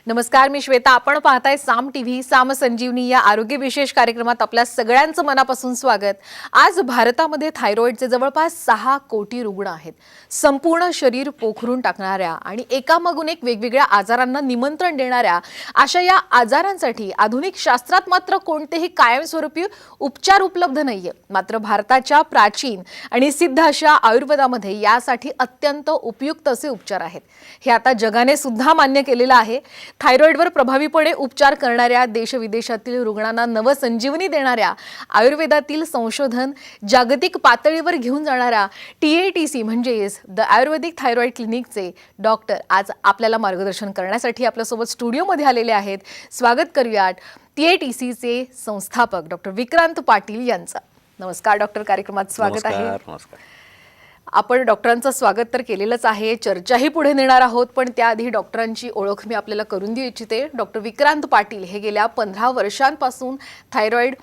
नमस्कार, मी श्वेता. आपण पाहताय साम टीव्ही. साम संजीवनी या आरोग्य विशेष कार्यक्रमात आपल्या सगळ्यांचं मनापासून स्वागत. आज भारतामध्ये थायरॉइडचे जवळपास 6 कोटी रुग्ण आहेत. संपूर्ण शरीर पोखरून टाकणाऱ्या आणि एकामागून एक वेगवेगळ्या आजारांना निमंत्रण देणाऱ्या अशा या आजारांसाठी आधुनिक शास्त्रात मात्र कोणतेही कायमस्वरूपी उपचार उपलब्ध नाहीये. मात्र भारताच्या प्राचीन आणि सिद्ध अशा आयुर्वेदामध्ये यासाठी अत्यंत उपयुक्त असे उपचार आहेत. हे आता जगाने सुद्धा मान्य केलेलं आहे. थायरॉइडवर प्रभावीपणे उपचार करणाऱ्या देशविदेशातील रुग्णांना नवसंजीवनी देणाऱ्या आयुर्वेदातील संशोधन जागतिक पातळीवर घेऊन जाणाऱ्या TATC म्हणजेच द आयुर्वेदिक थायरॉइड क्लिनिकचे डॉक्टर आज आपल्याला मार्गदर्शन करण्यासाठी आपल्यासोबत स्टुडिओमध्ये आलेले आहेत. स्वागत करूयात TATCचे संस्थापक डॉक्टर विक्रांत पाटील यांचं. नमस्कार डॉक्टर, कार्यक्रमात स्वागत आहे. नमस्कार. आपण डॉक्टरांचं स्वागत तर केलेलंच आहे, चर्चाही पुढे नेणार आहोत, पण त्याआधी डॉक्टरांची ओळख मी आपल्याला करून देऊ इच्छिते. डॉक्टर विक्रांत पाटील हे गेल्या 15 वर्षांपासून थायरॉइड,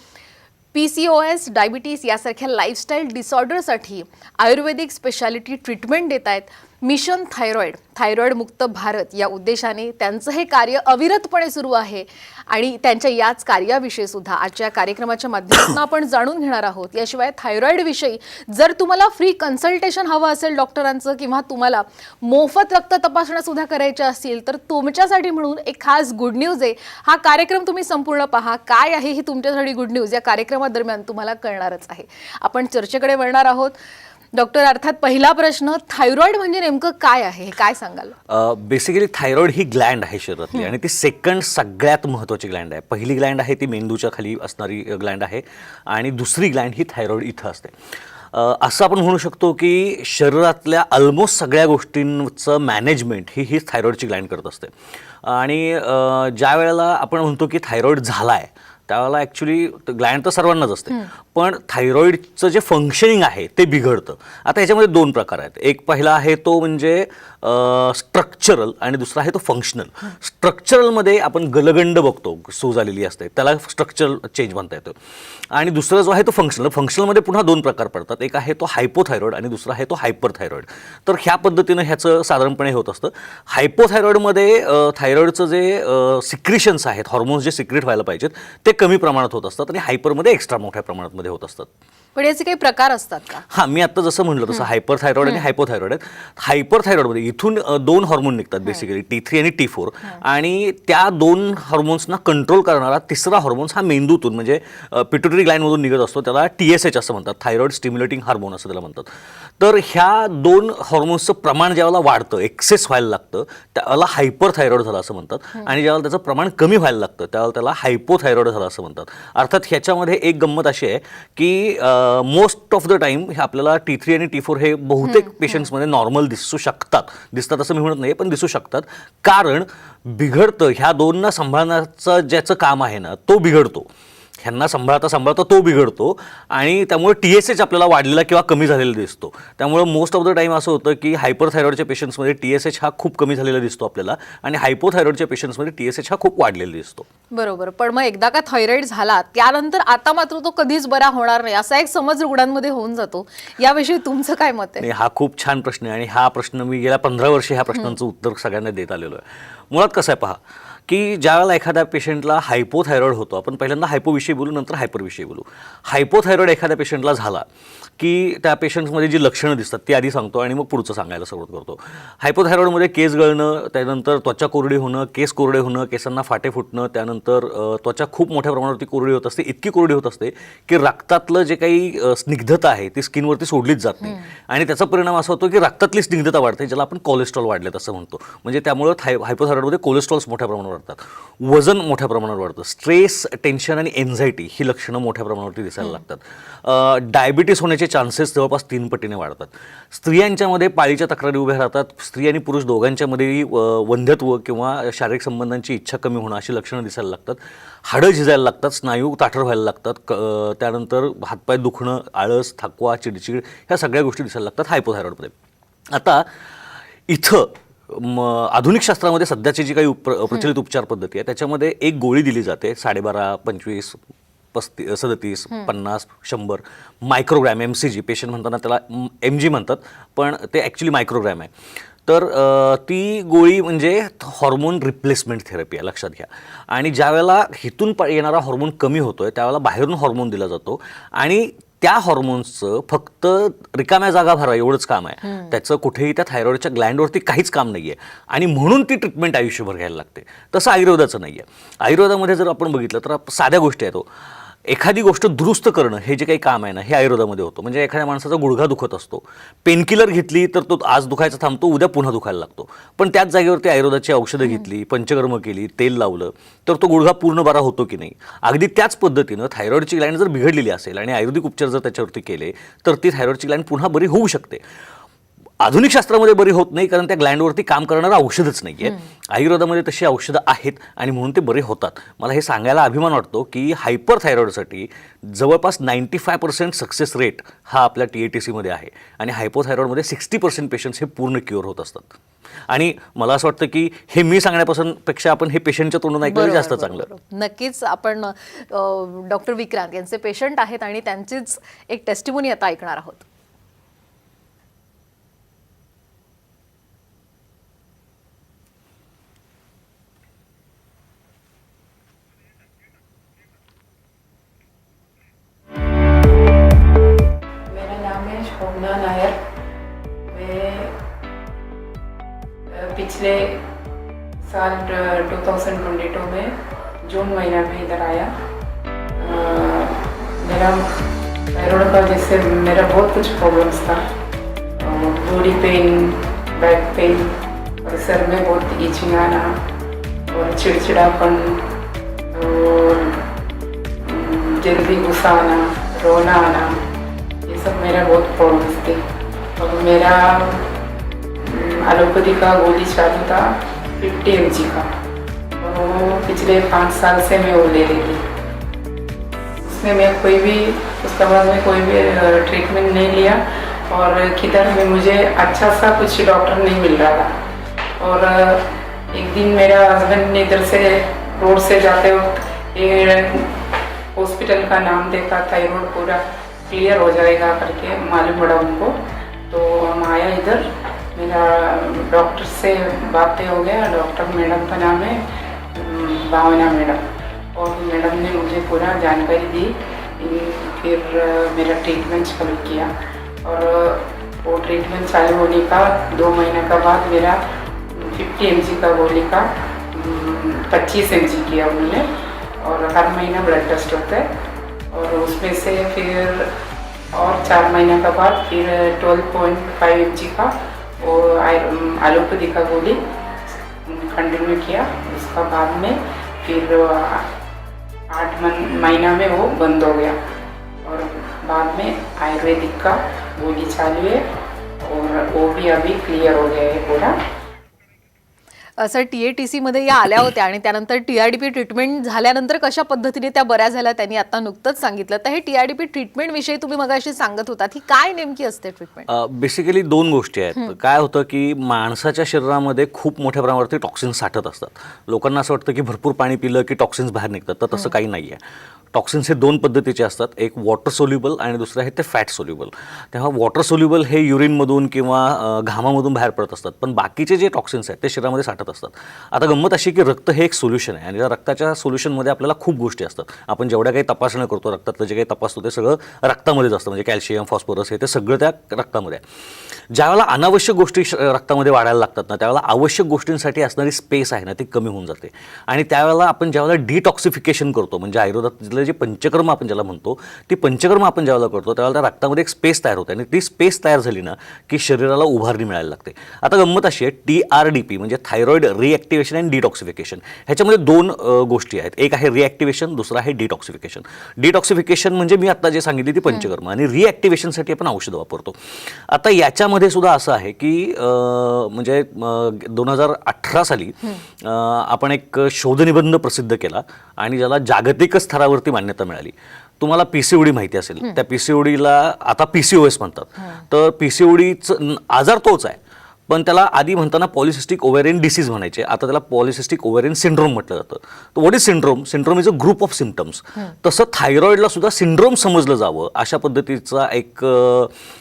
PCOS, डायबिटीस यासारख्या लाईफस्टाईल डिसऑर्डरसाठी आयुर्वेदिक स्पेशालिटी ट्रीटमेंट देत आहेत. मिशन थायरॉइड, थायरॉइड मुक्त भारत या उद्देशाने त्यांचं हे कार्य अविरतपणे सुरू आहे आणि त्यांच्या याच कार्याविषयी सुद्धा आजच्या कार्यक्रमाच्या माध्यमातून आपण जाणून घेणार आहोत. याशिवाय थायरॉइड विषयी जर तुम्हाला फ्री कन्सल्टेशन हवं असेल डॉक्टरांचं किंवा तुम्हाला मोफत रक्त तपासण्या सुद्धा करायच्या असतील तर तुमच्यासाठी म्हणून एक खास गुड न्यूज आहे. हा कार्यक्रम तुम्ही संपूर्ण पहा. काय आहे ही तुमच्यासाठी गुड न्यूज या कार्यक्रमादरम्यान तुम्हाला कळणारच आहे. आपण चर्चेकडे वळणार आहोत. डॉक्टर, अर्थात पहिला प्रश्न, थायरॉइड म्हणजे नेमकं काय आहे, हे काय सांगाल? बेसिकली थायरॉइड ही ग्लँड आहे शरीरातली आणि ती सेकंड सगळ्यात महत्त्वाची ग्लँड आहे. पहिली ग्लँड आहे ती मेंदूच्या खाली असणारी ग्लँड आहे आणि दुसरी ग्लँड ही थायरॉइड इथं असते. असं आपण म्हणू शकतो की शरीरातल्या ऑलमोस्ट सगळ्या गोष्टींचं मॅनेजमेंट ही थायरॉइडची ग्लँड करत असते. आणि ज्या वेळेला आपण म्हणतो की थायरॉइड झाला आहे त्यावेळेला ॲक्च्युली ग्लँड तर सर्वांनाच असते, पण थायरॉइडचं जे फंक्शनिंग आहे ते बिघडतं. आता ह्याच्यामध्ये 2 प्रकार आहेत. एक पहिला आहे तो म्हणजे स्ट्रक्चरल आणि दुसरा आहे तो फंक्शनल. स्ट्रक्चरलमध्ये आपण गलगंड बघतो, सूज आलेली असते, त्याला स्ट्रक्चरल चेंज म्हणता येतं. आणि दुसरा जो आहे तो फंक्शनल. फंक्शनलमध्ये पुन्हा 2 प्रकार पडतात. एक आहे तो हायपोथायरॉइड आणि दुसरा आहे तो हायपरथायरॉइड. तर ह्या पद्धतीनं ह्याचं साधारणपणे होत असतं. हायपोथायरॉइडमध्ये थायरॉइडचं जे सिक्रिशन्स आहेत, हॉर्मोन्स जे सिक्रेट व्हायला पाहिजेत ते कमी प्रमाणात होत असतात आणि हायपरमध्ये एक्स्ट्रा मोठ्या प्रमाणात होत असतात. पण याचे काही प्रकार असतात का? हां, मी आता जसं म्हटलं तसं हायपरथायरॉइड आणि हायपोथायरॉइड आहेत. हायपरथायरॉइडमध्ये इथून 2 हॉर्मोन निघतात बेसिकली, T3 आणि T4. आणि त्या 2 हॉर्मोन्सना कंट्रोल करणारा तिसरा हॉर्मोन्स हा मेंदूतून म्हणजे पिट्युटरी ग्लँडमधून निघत असतो. त्याला TSH असं म्हणतात, थायरॉइड स्टिम्युलेटिंग हार्मोन असं त्याला म्हणतात. तर ह्या 2 हॉर्मोन्सचं प्रमाण ज्यावेळेला वाढतं, एक्सेस व्हायला लागतं, त्याला हायपरथायरॉइड झालं असं म्हणतात. आणि ज्यावेळेला त्याचं प्रमाण कमी व्हायला लागतं त्यावेळेला त्याला हायपोथायरॉइड झालं असं म्हणतात. अर्थात ह्याच्यामध्ये एक गंमत अशी आहे की मोस्ट ऑफ द टाइम हे आपल्याला T3 आणि T4 हे बहुतेक पेशंट्समध्ये नॉर्मल दिसू शकतात. दिसतात असं मी म्हणत नाही, पण दिसू शकतात. कारण बिघडतं, ह्या 2ना सांभाळण्याचं ज्याचं काम आहे ना तो बिघडतो. ह्यांना सांभाळता तो बिघडतो आणि त्यामुळे TSH आपल्याला वाढलेला किंवा कमी झालेला दिसतो. त्यामुळे मोस्ट ऑफ द टाईम असं होतं की हायपरथायरॉइडच्या पेशंट्समध्ये TSH हा खूप कमी झालेला दिसतो आपल्याला आणि हायपोथायरॉइडच्या पेशंट्समध्ये TSH हा खूप वाढलेला दिसतो. बरोबर. पण मग एकदा का थायरॉइड झाला त्यानंतर आता मात्र तो कधीच बरा होणार नाही असा एक समज रुग्णांमध्ये होऊन जातो. याविषयी तुमचं काय मत आहे? हा खूप छान प्रश्न आहे आणि हा प्रश्न मी गेल्या 15 वर्षे ह्या प्रश्नांचं उत्तर सगळ्यांना देत आलेलो आहे. मुळात कसं आहे पहा की ज्यावेळेला एखाद्या पेशंटला हायपोथायरॉइड होतो, आपण पहिल्यांदा हायपोविषयी बोलू, नंतर हायपरविषयी बोलू. हायपोथायरॉइड एखाद्या पेशंटला झाला की त्या पेशंट्समध्ये जी लक्षणं दिसतात ती आधी सांगतो आणि मग पुढचं सांगायला सुरुवात करतो. हायपोथायरॉइडमध्ये केस गळणं, त्यानंतर त्वचा कोरडी होणं, केस कोरडे होणं, केसांना फाटे फुटणं, त्यानंतर त्वचा खूप मोठ्या प्रमाणावरती कोरडी होत असते. इतकी कोरडी होत असते की रक्तातलं जे काही स्निग्धता आहे ती स्किनवरती सोडलीच जात नाही आणि त्याचा परिणाम असा होतो की रक्तातली स्निग्धता वाढते, ज्याला आपण कोलेस्ट्रॉल वाढलेत असं म्हणतो. म्हणजे त्यामुळं हायपोथायरॉइडमध्ये कोलेस्ट्रॉल्स मोठ्या प्रमाणावर वाढतात, वजन मोठ्या प्रमाणावर वाढतं, स्ट्रेस, टेन्शन आणि एन्झायटी ही लक्षणं मोठ्या प्रमाणावरती दिसायला लागतात. डायबिटीस होण्याचे चान्सेस जवळपास 3 पटीने वाढतात. स्त्रियांच्यामध्ये पाळीच्या तक्रारी उभ्या राहतात. स्त्री आणि पुरुष दोघांच्यामध्येही वंध्यत्व किंवा शारीरिक संबंधांची इच्छा कमी होणं अशी लक्षणं दिसायला लागतात. हाडं झिजायला लागतात, स्नायू ताठर व्हायला लागतात, त्यानंतर हातपाय दुखणं, आळस, थकवा, चिडचिड ह्या सगळ्या गोष्टी दिसायला लागतात हायपोथायरॉइडमध्ये. आता इथं आधुनिक शास्त्रामध्ये सध्याची जी काही प्रचलित उपचार पद्धती आहे त्याच्यामध्ये एक गोळी दिली जाते 12.5, 25, 35, 37, 50, 100 मायक्रोग्रॅम MCG. पेशंट म्हणताना त्याला MG म्हणतात, पण ते ॲक्च्युली मायक्रोग्रॅम आहे. तर ती गोळी म्हणजे हॉर्मोन रिप्लेसमेंट थेरपी आहे, लक्षात घ्या. आणि ज्यावेळेला हिथून येणारा हॉर्मोन कमी होतोय त्यावेळेला बाहेरून हॉर्मोन दिला जातो आणि त्या हॉर्मोन्सचं फक्त रिकाम्या जागा भरा एवढंच काम आहे. त्याचं कुठेही त्या थायरॉइडच्या ग्लँडवरती काहीच काम नाही आहे आणि म्हणून ती ट्रीटमेंट आयुष्यभर घ्यायला लागते. तसं आयुर्वेदाचं नाही आहे. आयुर्वेदामध्ये जर आपण बघितलं तर साध्या गोष्टी आहेत. एखादी गोष्ट दुरुस्त करणं हे जे काही काम आहे ना, हे आयुर्वेदामध्ये होतं. म्हणजे एखाद्या माणसाचा गुडघा दुखत असतो, पेनकिलर घेतली तर तो आज दुखायचा थांबतो, उद्या पुन्हा दुखायला लागतो. पण त्याच जागेवरती आयुर्वेदाची औषधं घेतली, पंचकर्म केली, तेल लावलं तर तो गुडघा पूर्ण बरा होतो की नाही. अगदी त्याच पद्धतीनं थायरॉइडची ग्लँड जर बिघडलेली असेल आणि आयुर्वेदिक उपचार जर त्याच्यावरती केले तर ती थायरॉइडची ग्लँड पुन्हा बरी होऊ शकते. आधुनिक शास्त्रामध्ये बरी होत नाही कारण त्या ग्लँडवरती काम करणारं औषधच नाही आहे. आयुर्वेदामध्ये तशी औषधं आहेत आणि म्हणून ते बरे होतात. मला हे सांगायला अभिमान वाटतो की हायपर थायरॉइडसाठी जवळपास 95% सक्सेस रेट हा आपल्या TATCमध्ये आहे आणि हायपोथायरॉइडमध्ये 60% पेशंट्स हे पूर्ण क्युअर होत असतात. आणि मला असं वाटतं की हे मी सांगण्यापासून पेक्षा आपण हे पेशंटच्या तोंडून ऐकलं जास्त चांगलं. नक्कीच आपण डॉक्टर विक्रांत यांचे पेशंट आहेत आणि त्यांचीच एक टेस्टिमोनी आता ऐकणार आहोत. नायर. मैं पिछले साल 2022 में जून महीना में इधर आया. मेरा थायराइड का जैसे मेरा बहुत कुछ प्रॉब्लम्स था. बॉडी पेन, बैक पेन और सर में बहुत ईचिंग आना और चिड़चिड़ापन और जल्दी गुस्सा आना, रोना आना, ये सब मेरा बहुत प्रॉब्लम्स थे. और मेरा एलोपैथी का गोली चालू था 50 mg का. वो पिछले 5 साल से मैं वो ले रही थी. उसमें मैं उसका बाद में कोई भी ट्रीटमेंट नहीं लिया और किधर में मुझे अच्छा सा कुछ डॉक्टर नहीं मिल रहा था. और एक दिन मेरा हस्बैंड ने इधर से रोड से जाते वक्त ये हॉस्पिटल का नाम देखा, थायराइड पूरा क्लियर हो जाएगा करके मालूम पड़ा उनको. तो हम आया इधर. मेरा डॉक्टर से बातें हो गया. डॉक्टर मैडम का नाम है भावना मैडम. और मैडम ने मुझे पूरा जानकारी दी. फिर मेरा ट्रीटमेंट चालू किया और वो ट्रीटमेंट चालू होने का 2 महीने का बाद मेरा 50 mg का गोली का 25 mg किया उन्होंने. और हर महीना ब्लड टेस्ट होता है और उसमें से फिर और 4 महीने का बाद फिर 12.5 mg का वो एलोपैथी का गोली कंटिन्यू किया. उसका बाद में फिर 8 महीना में वो बंद हो गया और बाद में आयुर्वेदिक का गोली चालू है और वो भी अभी क्लियर हो गया है पूरा. सर, TATC मध्ये या आल्या होत्या आणि त्यानंतर TRDP ट्रीटमेंट झाल्यानंतर कशा पद्धतीने त्या बऱ्या झाल्या त्यांनी आता नुकतंच सांगितलं. तर हे TRDP ट्रीटमेंट विषयी तुम्ही मगाशी सांगत होता, ही काय नेमकी असते ट्रीटमेंट? बेसिकली 2 गोष्टी आहेत. काय होतं की माणसाच्या शरीरामध्ये खूप मोठ्या प्रमाणावरती टॉक्सिन्स साठत असतात. लोकांना असं वाटतं की भरपूर पाणी पिलं की टॉक्सिन्स बाहेर निघतात, तर तसं काही नाही आहे. टॉक्सिन्स हे 2 पद्धतीचे असतात. एक वॉटर सोल्युबल आणि दुसरं आहे ते फॅट सोल्युबल. तेव्हा वॉटर सोल्युबल हे युरिनमधून किंवा घामामधून बाहेर पडत असतात, पण बाकीचे जे टॉक्सिन्स आहेत ते शरीरामध्ये साठत असतात. आता गंमत अशी की रक्त हे एक सोल्युशन आहे आणि त्या रक्ताच्या सोल्युशनमध्ये आपल्याला खूप गोष्टी असतात. आपण जेवढ्या काही तपासण्या करतो, रक्तातलं जे काही तपासतो ते सगळं रक्तामध्येच असतं. म्हणजे कॅल्शियम, फॉस्फरस हे ते सगळं त्या रक्तामध्ये आहे. ज्यावेळेला अनावश्यक गोष्टी रक्तामध्ये वाढायला लागतात ना, त्यावेळेला आवश्यक गोष्टींसाठी असणारी स्पेस आहे ना ती कमी होऊन जाते. आणि त्यावेळेला आपण ज्यावेळेला डिटॉक्सिफिकेशन करतो, म्हणजे आयुर्वेदातले जे पंचकर्म आपण ज्याला म्हणतो, ती पंचकर्म आपण ज्यावेळेला करतो त्यावेळेला त्या रक्तामध्ये एक स्पेस तयार होते आणि ती स्पेस तयार झाली ना की शरीराला उभारणी मिळायला लागते. आता गंमत अशी आहे, TRDP म्हणजे थायरॉइड रिॲक्टिव्हेशन अँड डिटॉक्सिफिकेशन, ह्याच्यामध्ये 2 गोष्टी आहेत. एक आहे रिॲक्टिव्हेशन, दुसरा आहे डिटॉक्सिफिकेशन. डिटॉक्सिफिकेशन म्हणजे मी आता जे सांगितली ती पंचकर्म आणि रिॲक्टिव्हेशनसाठी आपण औषधं वापरतो. आता याच्यामध्ये सुद्धा असं आहे की म्हणजे 2018 साली आपण एक शोधनिबंध प्रसिद्ध केला आणि ज्याला जागतिक स्तरावरती मान्यता मिळाली. तुम्हाला PCOD माहिती असेल, त्या PCODला आता PCOS म्हणतात. तर PCODचं आजार तोच आहे, पण त्याला आधी म्हणताना पॉलिसिस्टिक ओव्हेरियन डिसीज म्हणायचे, आता त्याला पॉलिसिस्टिक ओव्हेरियन सिंड्रोम म्हटलं जातं. तर what is syndrome? Syndrome is a group of symptoms. तसं थायरॉइडला सुद्धा सिंड्रोम समजलं जावं अशा पद्धतीचा एक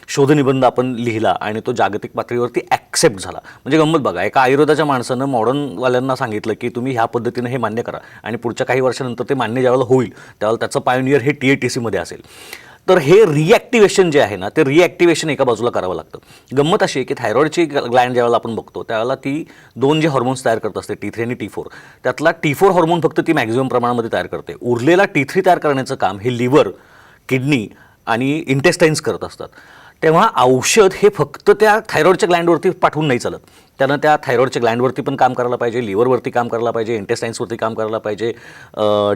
शोधनिबंध आपण लिहिला आणि तो जागतिक पातळीवरती ॲक्सेप्ट झाला. म्हणजे गंमत बघा, एका आयुर्वेदाच्या माणसानं मॉडर्नवाल्यांना सांगितलं की तुम्ही ह्या पद्धतीनं हे मान्य करा, आणि पुढच्या काही वर्षानंतर ते मान्य ज्यावेळेला होईल त्यावेळेला त्याचं पायोनियर हे TATCमध्ये असेल. तर हे रिॲक्टिवेशन जे आहे ना, ते रिॲक्टिवेशन एका बाजूला करावं लागतं. गंमत अशी आहे की थायरॉइडची ग्लँड ज्यावेळेला आपण बघतो त्यावेळेला ती 2 जे हॉर्मोन्स तयार करत असते, T3 आणि T4, त्यातला T4 हॉर्मोन फक्त ती मॅक्झिमम प्रमाणामध्ये तयार करते. उरलेला T3 तयार करण्याचं काम हे लिव्हर, किडनी आणि इंटेस्टाईन्स करत असतात. तेव्हा औषध हे फक्त त्या थायरॉइडच्या ग्लँडवरती पाठवून नाही चालत. त्यानं त्या थायरॉइडच्या ग्लँडवरती पण काम करायला पाहिजे, लिव्हरवरती काम करायला पाहिजे, इंटेस्टाईन्सवरती काम करायला पाहिजे,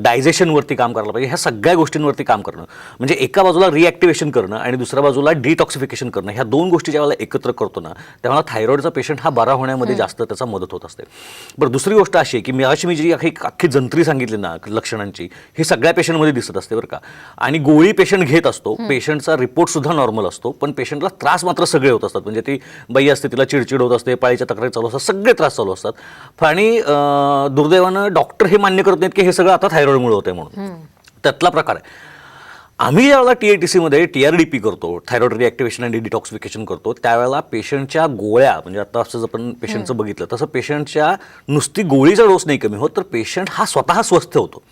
डायजेशनवरती काम करायला पाहिजे. ह्या सगळ्या गोष्टींवरती काम करणं म्हणजे एका बाजूला रिॲक्टिवेशन करणं आणि दुसऱ्या बाजूला डिटॉक्सिफिकेशन करणं, ह्या 2 गोष्टी ज्यावेळेला एकत्र करतो ना त्यावेळेला थायरॉइडचा पेशंट हा बरा होण्यामध्ये जास्त त्याचा मदत होत असते. बरं, दुसरी गोष्ट अशी आहे की मी जी अख्खी जंत्री सांगितली ना लक्षणांची, ही सगळ्या पेशंटमध्ये दिसत असते बरं का. आणि गोळी पेशंट घेत असतो, पेशंटचा रिपोर्टसुद्धा नॉर्मल असतो, पण पेशंटला त्रास मात्र सगळे होत असतात. म्हणजे ती बाई असते, तिला चिडचिड होत असते, पाळीच्या तक्रारी चालू असतात, सगळे त्रास चालू असतात. आणि दुर्दैवानं डॉक्टर हे मान्य करत नाहीत की हे सगळं आता थायरॉइडमुळे होतंय म्हणून. त्यातला प्रकार आहे. आम्ही ज्यावेळेला TATCमध्ये TRDP करतो, थायरॉइड रिॲक्टिवेशन आणि डिटॉक्सिफिकेशन करतो, त्यावेळेला पेशंटच्या गोळ्या, म्हणजे आता असं आपण पेशंटचं बघितलं तसं पेशंटच्या नुसती गोळीचा डोस नाही कमी होत, तर पेशंट हा स्वतः स्वस्थ होतो.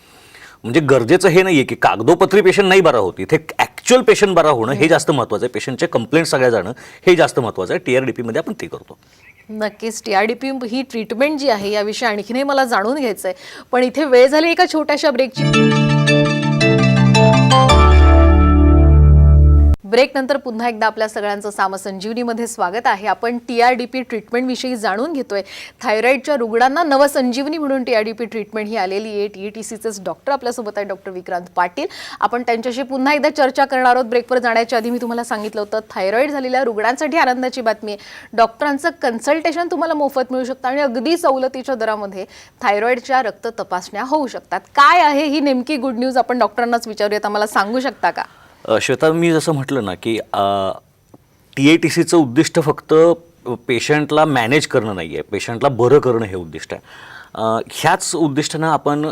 म्हणजे गरजेचं हे नाहीये की कागदोपत्री पेशंट नाही बरा होत, इथे ॲक्च्युअल पेशंट बरा होणं हे जास्त महत्त्वाचं आहे. पेशंटचे कंप्लेंट सगळ्या जाणं हे जास्त महत्त्वाचं आहे. TRDPमध्ये आपण ते करतो. नक्कीच TRDP ही ट्रीटमेंट जी आहे याविषयी आणखीनही मला जाणून घ्यायचं आहे, पण इथे वेळ झाली एका छोट्याशा ब्रेक नंतर पुन्हा एकदा आपल्या सगळ्यांचं सामसंजीवनीमध्ये स्वागत आहे. आपण TRDP ट्रीटमेंटविषयी जाणून घेतोय. थायरॉइडच्या रुग्णांना नवसंजीवनी म्हणून TRDP ट्रीटमेंट ही आलेली आहे. TATCचेच डॉक्टर आपल्यासोबत आहे, डॉक्टर विक्रांत पाटील. आपण त्यांच्याशी पुन्हा एकदा चर्चा करणार आहोत. ब्रेकवर जाण्याच्या आधी मी तुम्हाला सांगितलं होतं थायरॉइड झालेल्या रुग्णांसाठी आनंदाची बातमी आहे. डॉक्टरांचं कन्सल्टेशन तुम्हाला मोफत मिळू शकतं आणि अगदी सवलतीच्या दरामध्ये थायरॉइडच्या रक्त तपासण्या होऊ शकतात. काय आहे ही नेमकी गुड न्यूज आपण डॉक्टरांनाच विचारूयात. आम्हाला सांगू शकता का? श्वेता, मी जसं म्हटलं ना की TATCचं उद्दिष्ट फक्त पेशंटला मॅनेज करणं नाही आहे, पेशंटला बरं करणं हे उद्दिष्ट आहे. ह्याच उद्दिष्टानं आपण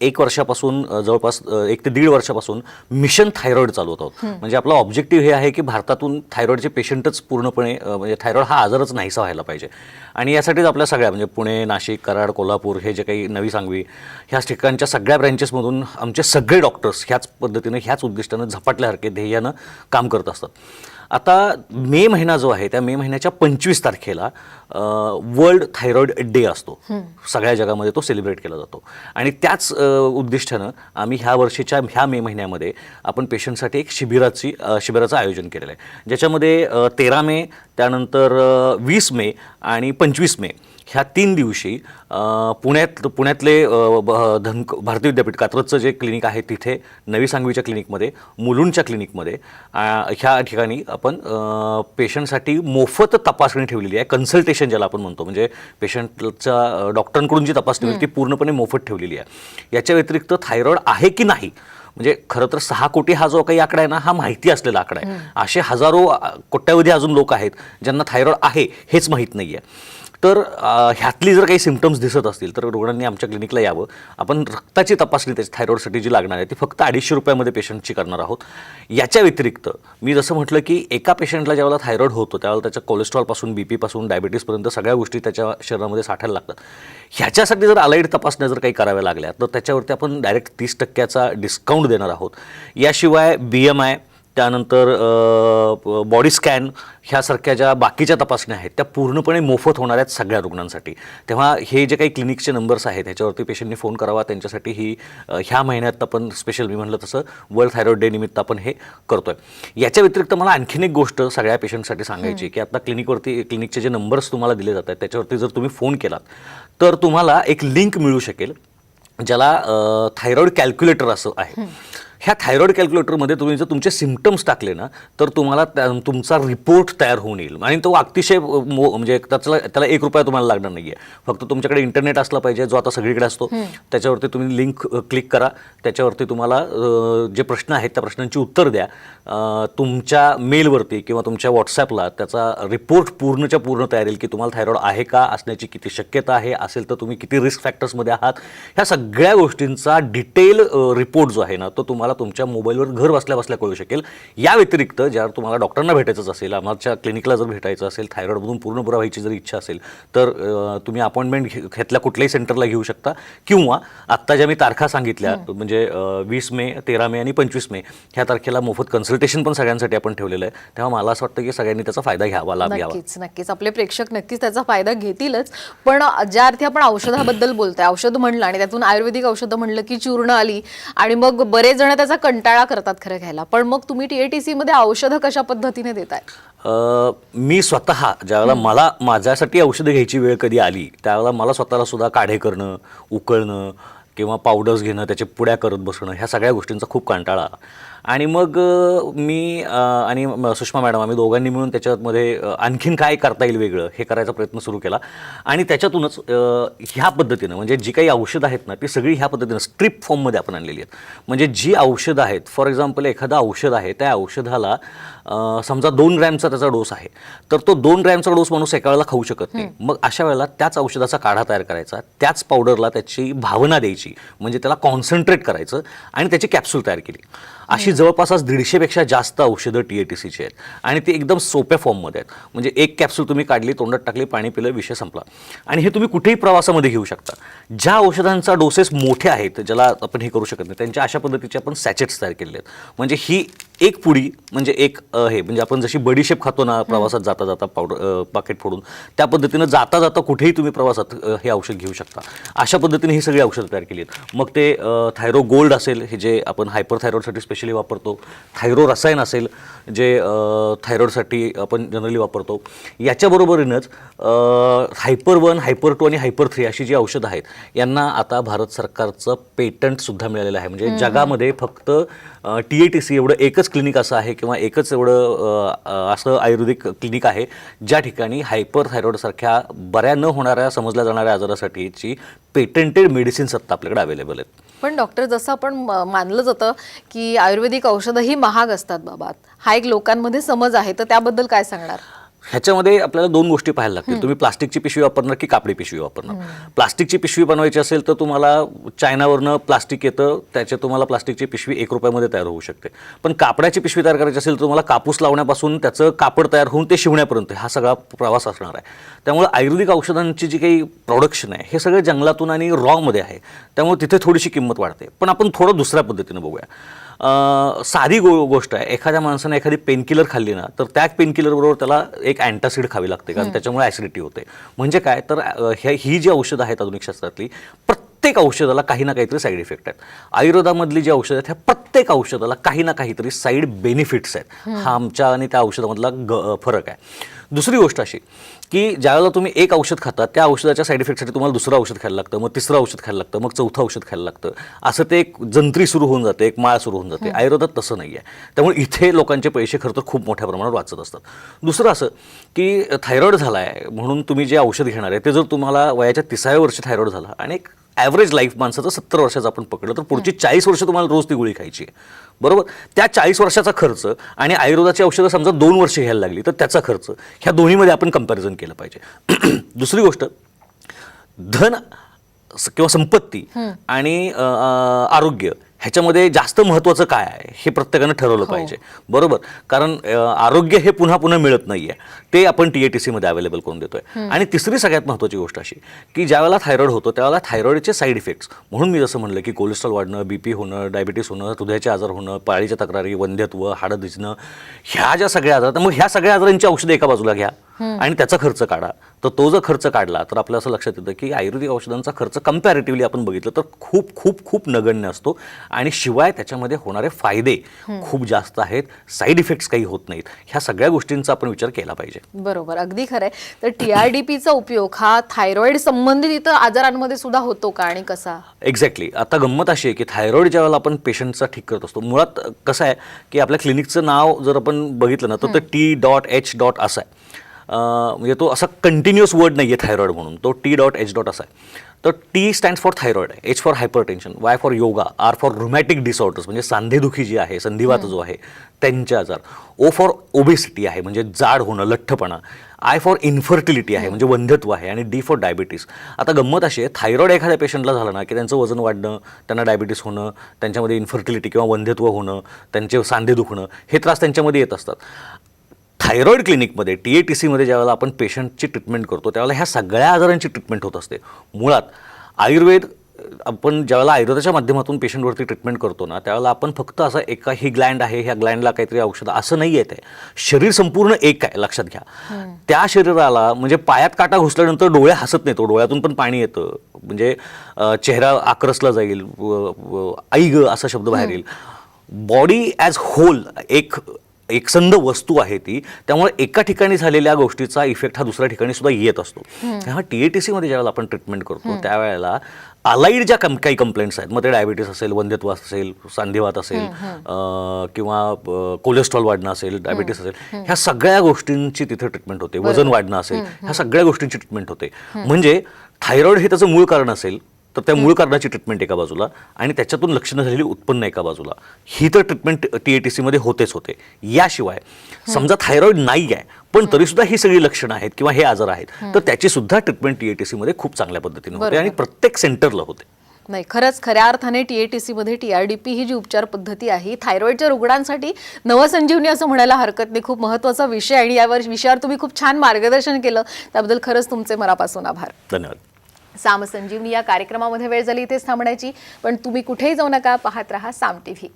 1 वर्षापासून जवळपास 1 ते 1.5 वर्षापासून मिशन थायरॉइड चालवत आहोत. म्हणजे आपला ऑब्जेक्टिव्ह हे आहे की भारतातून थायरॉइडचे पेशंटच पूर्णपणे म्हणजे थायरॉइड हा आजारच नाहीसा व्हायला पाहिजे. आणि यासाठीच आपल्या सगळ्या म्हणजे पुणे, नाशिक, कराड, कोल्हापूर हे जे काही नवी सांगवी ह्याच ठिकाणच्या सगळ्या ब्रँचेसमधून आमचे सगळे डॉक्टर्स ह्याच पद्धतीनं ह्याच उद्दिष्टानं झपाटल्यासारखे ध्येयानं काम करत असतात. आता मे महिना जो आहे त्या मे महिन्याच्या 25 तारखेला वर्ल्ड थायरॉइड डे असतो. सगळ्या जगामध्ये तो सेलिब्रेट केला जातो. आणि त्याच उद्दिष्टानं आम्ही ह्या वर्षीच्या ह्या मे महिन्यामध्ये आपण पेशंटसाठी एक शिबिराचं आयोजन केलेलं आहे, ज्याच्यामध्ये 13 मे, त्यानंतर 20 मे आणि 25 मे ह्या 3 दिवशी पुण्यातले भारती विद्यापीठ कात्रजचं जे क्लिनिक आहे तिथे, नवी सांगवीच्या क्लिनिकमध्ये, मुलुंडच्या क्लिनिकमध्ये ह्या ठिकाणी आपण पेशंटसाठी मोफत तपासणी ठेवलेली आहे. कन्सल्टेशन ज्याला आपण म्हणतो, म्हणजे पेशंटच्या डॉक्टरांकडून जी तपासणी होईल ती पूर्णपणे मोफत ठेवलेली आहे. याच्या व्यतिरिक्त थायरॉइड आहे की नाही, म्हणजे खरं तर 6 कोटी हा जो काही आकडा आहे ना हा माहिती असलेला आकडा आहे. असे हजारो कोट्यावधी अजून लोक आहेत ज्यांना थायरॉइड आहे हेच माहीत नाही आहे. तर ह्यातली जर काही सिम्पटम्स दिसत असतील तर रुग्णांनी आमच्या क्लिनिकला यावं. आपण रक्ताची तपासणी त्याची थायरॉइडसाठी जी लागणार आहे ती फक्त 250 रुपयामध्ये पेशंटची करणार आहोत. याच्या व्यतिरिक्त मी जसं म्हटलं की एका पेशंटला ज्यावेळेला थायरॉइड होतो त्यावेळेला त्याच्या कोलेस्ट्रॉलपासून BP पासून डायबिटीसपर्यंत सगळ्या गोष्टी त्याच्या शरीरामध्ये साठायला लागतात. ह्याच्यासाठी जर अलाइड तपासण्या जर काही कराव्या लागल्या तर त्याच्यावरती आपण डायरेक्ट 30% डिस्काउंट देणार आहोत. याशिवाय BMI, त्यानंतर बॉडी स्कॅन ह्यासारख्या ज्या बाकीच्या तपासण्या आहेत त्या पूर्णपणे मोफत होणार आहेत सगळ्या रुग्णांसाठी. तेव्हा हे जे काही क्लिनिकचे नंबर्स आहेत ह्याच्यावरती पेशंटनी फोन करावा. त्यांच्यासाठी ही ह्या महिन्यात आपण स्पेशल, मी म्हटलं तसं वर्ल्ड थायरॉइड डे निमित्त आपण हे करतोय. याच्या व्यतिरिक्त मला आणखीन एक गोष्ट सगळ्या पेशंटसाठी सांगायची की आता क्लिनिकचे जे नंबर्स तुम्हाला दिले जात आहेत त्याच्यावरती जर तुम्ही फोन केलात तर तुम्हाला एक लिंक मिळू शकेल ज्याला थायरॉइड कॅल्क्युलेटर असं आहे. ह्या थायरॉईड कॅल्क्युलेटरमध्ये तुम्ही जर तुमचे सिम्पटम्स टाकले ना तर तुम्हाला तुमचा रिपोर्ट तयार होऊन येईल आणि तो अतिशय म्हणजे त्याला ₹1 तुम्हाला लागणार नाही आहे. फक्त तुमच्याकडे इंटरनेट असला पाहिजे, जो आता सगळीकडे असतो. त्याच्यावरती तुम्ही लिंक क्लिक करा, त्याच्यावरती तुम्हाला जे प्रश्न आहेत त्या प्रश्नांची उत्तर द्या. तुमच्या मेलवरती किंवा तुमच्या व्हॉट्सॲपला त्याचा रिपोर्ट पूर्णच्या पूर्ण तयार येईल की तुम्हाला थायरॉईड आहे का, असण्याची किती शक्यता आहे, असेल तर तुम्ही किती रिस्क फॅक्टर्समध्ये आहात. ह्या सगळ्या गोष्टींचा डिटेल रिपोर्ट जो आहे ना तो तुम्हाला तुमच्या मोबाईलवर घर बसल्या बसल्या कळू शकेल. या व्यतिरिक्त ज्यावर तुम्हाला डॉक्टरना भेटायचंच असेल, आमच्या क्लिनिकला जर भेटायचं असेल, थायरॉईडमधून पूर्ण बरं व्हायची जर इच्छा असेल तर तुम्ही अपॉइंटमेंट घेतल्या कुठल्याही सेंटरला घेऊ शकता किंवा आत्ता ज्या मी तारखा सांगितल्या म्हणजे 20 मे, 13 मे आणि 25 मे ह्या तारखेला मोफत कन्सल्टेशन पण सगळ्यांसाठी आपण ठेवलेलं आहे. तेव्हा मला असं वाटतं की सगळ्यांनी त्याचा फायदा घ्यावा, लाभ घ्यावा. नक्कीच आपले प्रेक्षक नक्कीच त्याचा फायदा घेतीलच. पण ज्या अर्थी आपण औषधाबद्दल बोलतोय, औषध म्हणलं आणि त्यातून आयुर्वेदिक औषधं म्हणलं की चूर्ण आली आणि मग बरेच जण त्याचा कंटाळा करतात खरं घ्यायला. पण मग तुम्ही TATC मध्ये औषधं कशा पद्धतीने देताय? मी स्वतः ज्यावेळेला मला माझ्यासाठी औषधं घ्यायची वेळ कधी आली त्यावेळेला मला स्वतःला सुद्धा काढे करणं, उकळणं किंवा पावडर्स घेणं, त्याच्या पुड्या करत बसणं ह्या सगळ्या गोष्टींचा खूप कंटाळा आला. आणि मग मी आणि सुषमा मॅडम आम्ही दोघांनी मिळून त्याच्यामध्ये आणखीन काय करता येईल वेगळं हे करायचा प्रयत्न सुरू केला. आणि त्याच्यातूनच ह्या पद्धतीनं म्हणजे जी काही औषधं आहेत ना ती सगळी ह्या पद्धतीनं स्ट्रिप फॉर्ममध्ये आपण आणलेली आहेत. म्हणजे जी औषधं आहेत, फॉर एक्झाम्पल एखादं औषध आहे, त्या औषधाला समजा 2 ग्रॅमचा त्याचा डोस आहे तर तो 2 ग्रॅमचा डोस माणूस एका वेळेला खाऊ शकत नाही. मग अशा वेळेला त्याच औषधाचा काढा तयार करायचा, त्याच पावडरला त्याची भावना द्यायची, म्हणजे त्याला कॉन्सन्ट्रेट करायचं आणि त्याची कॅप्सूल तयार केली. अशी जवळपास 150पेक्षा जास्त औषधं TATCची आहेत आणि ती एकदम सोप्या फॉर्ममध्ये आहेत. म्हणजे एक कॅप्सूल तुम्ही काढली, तोंडात टाकली, पाणी पिलं, विषय संपला. आणि हे तुम्ही कुठेही प्रवासामध्ये घेऊ शकता. ज्या औषधांचा डोसेस मोठे आहेत, ज्याला आपण हे करू शकत नाही, त्यांच्या अशा पद्धतीचे आपण सॅचेट्स तयार केलेले आहेत. म्हणजे ही एक पुडी म्हणजे एक हे म्हणजे आपण जशी बडीशेप खातो ना प्रवासात जाता जाता पावडर पाकिट फोडून, त्या पद्धतीनं जाता जाता कुठेही तुम्ही प्रवासात हे औषध घेऊ शकता. अशा पद्धतीने ही सगळी औषधं तयार केली आहेत. मग ते थायरो गोल्ड असेल, हे जे आपण हायपरथायरॉइडसाठी स्पेशली वापरतो, थायरो रसायन असेल जे थायरॉइडसाठी आपण जनरली वापरतो, याच्याबरोबरीनंच हायपर-1, हायपर-2 आणि हायपर-3 अशी जी औषधं आहेत यांना आता भारत सरकारचं पेटंटसुद्धा मिळालेलं आहे. म्हणजे जगामध्ये फक्त TATC एवढं एकच क्लिनिक असं आहे किंवा एकच एवढं असं आयुर्वेदिक क्लिनिक आहे ज्या ठिकाणी हायपरथायरॉइडसारख्या बऱ्या न होणाऱ्या समजल्या जाणाऱ्या आजारासाठीची पेटंटेड मेडिसिन्स आत्ता आपल्याकडे अवेलेबल आहेत. पण डॉक्टर, जसं आपण मानलं जातं की आयुर्वेदिक औषधं ही महाग असतात बाबा, हा एक लोकांमध्ये समज आहे, तर त्याबद्दल काय सांगणार? ह्याच्यामध्ये आपल्याला 2 गोष्टी पाहायला लागतील. तुम्ही प्लास्टिकची पिशवी वापरणार की कापडी पिशवी वापरणार. प्लास्टिकची पिशवी बनवायची असेल तर तुम्हाला चायनावरनं प्लास्टिक येतं, त्याचे तुम्हाला प्लास्टिकची पिशवी ₹1 तयार होऊ शकते. पण कापडाची पिशवी तयार करायची असेल तर तुम्हाला कापूस लावण्यापासून त्याचं कापड तयार होऊन ते शिवण्यापर्यंत हा सगळा प्रवास असणार आहे. त्यामुळे आयुर्वेदिक औषधांची जी काही प्रोडक्शन आहे हे सगळं जंगलातून आणि रॉमध्ये आहे, त्यामुळे तिथे थोडीशी किंमत वाढते. पण आपण थोडं दुसऱ्या पद्धतीनं बघूया. साधी गोष्ट आहे, एखाद्या माणसाने एखादी पेनकिलर खाल्ली ना तर त्या पेनकिलरबरोबर त्याला एक अँटासिड खावी लागते, कारण त्याच्यामुळे ॲसिडिटी होते. म्हणजे काय तर ही जी औषधं आहेत आधुनिक शास्त्रातली, प्रत्येक औषधाला काही ना काहीतरी साईड इफेक्ट आहेत. आयुर्वेदामधली जी औषधं आहेत ह्या प्रत्येक औषधाला काही ना काहीतरी साईड बेनिफिट्स आहेत. हा आमच्या आणि त्या औषधामधला फरक आहे. दुसरी गोष्ट अशी की ज्यावेळेला तुम्ही एक औषध खाता त्या औषधाच्या साईड इफेक्टसाठी तुम्हाला दुसरं औषध खायला लागतं, मग तिसरं औषध खायला लागतं, मग चौथं औषध खायला लागतं. असं ते एक जंत्री सुरू होऊन जाते, एक माळ सुरू होऊन जाते. आयुर्वेदात तसं नाही आहे. त्यामुळे इथे लोकांचे पैसे खरं तर खूप मोठ्या प्रमाणात वाचत असतात. दुसरं असं की थायरॉईड झाला आहे म्हणून तुम्ही जे औषध घेणार आहे ते जर तुम्हाला वयाच्या 30व्या वर्षी थायरॉईड झाला आणि एक ॲव्हरेज लाईफ माणसाचं 70 वर्षाचं आपण पकडलं तर पुढची 40 वर्ष तुम्हाला रोज ती गोळी खायची आहे, बरोबर. त्या 40 वर्षाचा खर्च आणि आयुर्वेदाची औषधं समजा 2 वर्ष घ्यायला लागली तर त्याचा खर्च, ह्या दोन्हीमध्ये आपण कंपॅरिझन केलं पाहिजे. दुसरी गोष्ट, धन किंवा संपत्ती आणि आरोग्य ह्याच्यामध्ये जास्त महत्त्वाचं काय आहे हे प्रत्येकानं ठरवलं पाहिजे, बरोबर. कारण आरोग्य हे पुन्हा पुन्हा मिळत नाही आहे, ते आपण TATC मध्ये अवेलेबल करून देतोय. आणि तिसरी सगळ्यात महत्त्वाची गोष्ट अशी की ज्यावेळेला थायरॉईड होतो त्यावेळेला थायरॉईडचे साईड इफेक्ट्स, म्हणून मी जसं म्हणलं की कोलेस्ट्रॉल वाढणं, BP होणं, डायबिटीस होणं, हृदयाचे आजार होणं, पाळीच्या तक्रारी, वंध्यत्व, हाडं दिसणं, ह्या ज्या सगळ्या आजार, मग ह्या सगळ्या आजारांची औषधं एका बाजूला घ्या, आणि त्याचा खर्च काढा. तर तो जर खर्च काढला तर आपल्याला असं लक्षात येतं की आयुर्वेदिक औषधांचा खर्च कम्पॅरेटिव्हली आपण बघितलं तर खूप खूप खूप नगण्य असतो आणि शिवाय त्याच्यामध्ये होणारे फायदे खूप जास्त आहेत, साईड इफेक्ट्स काही होत नाहीत. ह्या सगळ्या गोष्टींचा आपण विचार केला पाहिजे. बरोबर, अगदी खरंय. तर TRDPचा उपयोग हा थायरॉइड संबंधित इतर आजारांमध्ये सुद्धा होतो का आणि कसा? एक्झॅक्टली. आता गंमत अशी आहे की थायरॉइड ज्यावेळेला आपण पेशंटचा ठीक करत असतो, मुळात कसं आहे की आपल्या क्लिनिकचं नाव जर आपण बघितलं ना तर ते T.H. असं आहे. म्हणजे तो असा कंटिन्युअस वर्ड नाही आहे थायरॉइड म्हणून, तो T.H. असा आहे. तर T stands for thyroid, H for hypertension, Y for yoga, R for rheumatic disorders म्हणजे सांधेदुखी जी आहे, संधिवात जो आहे त्यांचे आजार, O फॉर ओबेसिटी आहे म्हणजे जाड होणं, लठ्ठपणा, I फॉर इन्फर्टिलिटी आहे म्हणजे वंध्यत्व आहे आणि D फॉर डायबिटीस. आता गंमत अशी आहे, थायरॉइड एखाद्या पेशंटला झालं ना की त्यांचं वजन वाढणं, त्यांना डायबिटीस होणं, त्यांच्यामध्ये इन्फर्टिलिटी किंवा वंध्यत्व होणं, त्यांचे सांधे दुखणं हे त्रास त्यांच्यामध्ये येत असतात. थायरॉइड क्लिनिकमध्ये TATCमध्ये ज्यावेळेला आपण पेशंटची ट्रीटमेंट करतो त्यावेळेला ह्या सगळ्या आजारांची ट्रीटमेंट होत असते. मुळात आयुर्वेद आपण ज्यावेळेला आयुर्वेदाच्या माध्यमातून पेशंटवरती ट्रीटमेंट करतो ना त्यावेळेला आपण फक्त असं एका ही ग्लँड आहे, ह्या ग्लँडला काहीतरी औषध असं नाही येत आहे. शरीर संपूर्ण एक आहे, लक्षात घ्या. त्या शरीराला म्हणजे पायात काटा घुसल्यानंतर डोळे हसत नाही, तो डोळ्यातून पण पाणी येतं, म्हणजे चेहरा आक्रसला जाईल, आई ग असा शब्द बाहेर येईल. बॉडी ॲज होल एकसंध वस्तू आहे ती, त्यामुळे एका ठिकाणी झालेल्या गोष्टीचा इफेक्ट हा दुसऱ्या ठिकाणी सुद्धा येत असतो. तेव्हा TATCमध्ये ज्यावेळेला आपण ट्रीटमेंट करतो त्यावेळेला अलाइड ज्या काही कंप्लेंट्स आहेत, मग ते डायबिटीस असेल, वंध्यत्व असेल, सांधिवात असेल किंवा कोलेस्ट्रॉल वाढणं असेल, डायबिटीस असेल, ह्या सगळ्या गोष्टींची तिथे ट्रीटमेंट होते. वजन वाढणं असेल, ह्या सगळ्या गोष्टींची ट्रीटमेंट होते. म्हणजे थायरॉइड हे त्याचं मूळ कारण असेल तर त्या मूळ कारणाची ट्रीटमेंट एका बाजूला आणि त्याच्यातून लक्षणं झालेली उत्पन्न एका बाजूला, ही तर ट्रीटमेंट TATCमध्ये होतेच होते. याशिवाय समजा थायरॉइड नाही आहे पण तरीसुद्धा ही सगळी लक्षणं आहेत किंवा हे आजार आहेत तर त्याची सुद्धा ट्रीटमेंट TATCमध्ये खूप चांगल्या पद्धतीने होते आणि प्रत्येक सेंटरला होते. नाही, खरंच खऱ्या अर्थाने TATCमध्ये TRDP ही जी उपचार पद्धती आहे थायरॉइडच्या रुग्णांसाठी नवसंजीवनी असं म्हणायला हरकत नाही. खूप महत्त्वाचा विषय आणि या विषयावर तुम्ही खूप छान मार्गदर्शन केलं, त्याबद्दल खरंच तुमचे मनापासून आभार. धन्यवाद. साम संजीवनी या कार्यक्रमामध्ये वेळ झाली इथेच थांबण्याची, पण तुम्ही कुठेही जाऊ नका, पाहत रहा साम TV.